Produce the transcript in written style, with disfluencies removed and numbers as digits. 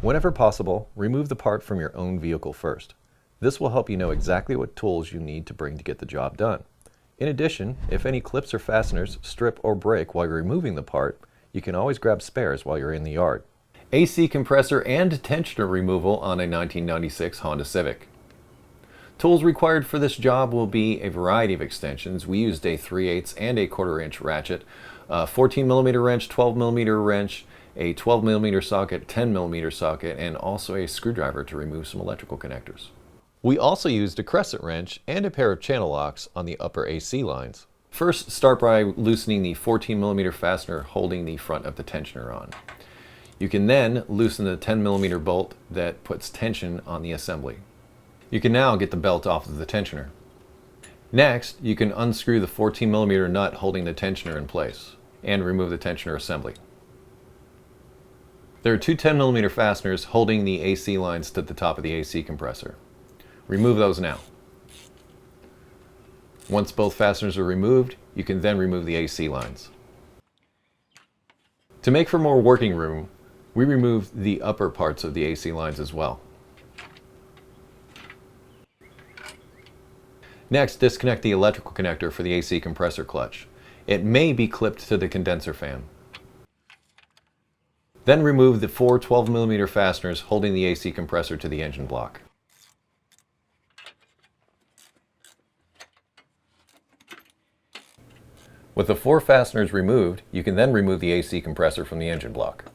Whenever possible, remove the part from your own vehicle first. This will help you know exactly what tools you need to bring to get the job done. In addition, if any clips or fasteners strip or break while you're removing the part, you can always grab spares while you're in the yard. AC compressor and tensioner removal on a 1996 Honda Civic. Tools required for this job will be a variety of extensions. We used a 3/8 and a 1/4 inch ratchet, a 14mm wrench, 12mm wrench, a 12mm socket, 10mm socket, and also a screwdriver to remove some electrical connectors. We also used a crescent wrench and a pair of channel locks on the upper AC lines. First, start by loosening the 14mm fastener holding the front of the tensioner on. You can then loosen the 10mm bolt that puts tension on the assembly. You can now get the belt off of the tensioner. Next, you can unscrew the 14mm nut holding the tensioner in place and remove the tensioner assembly. There are two 10mm fasteners holding the AC lines to the top of the AC compressor. Remove those now. Once both fasteners are removed, you can then remove the AC lines. To make for more working room, we removed the upper parts of the AC lines as well. Next, disconnect the electrical connector for the AC compressor clutch. It may be clipped to the condenser fan. Then remove the four 12mm fasteners holding the AC compressor to the engine block. With the four fasteners removed, you can then remove the AC compressor from the engine block.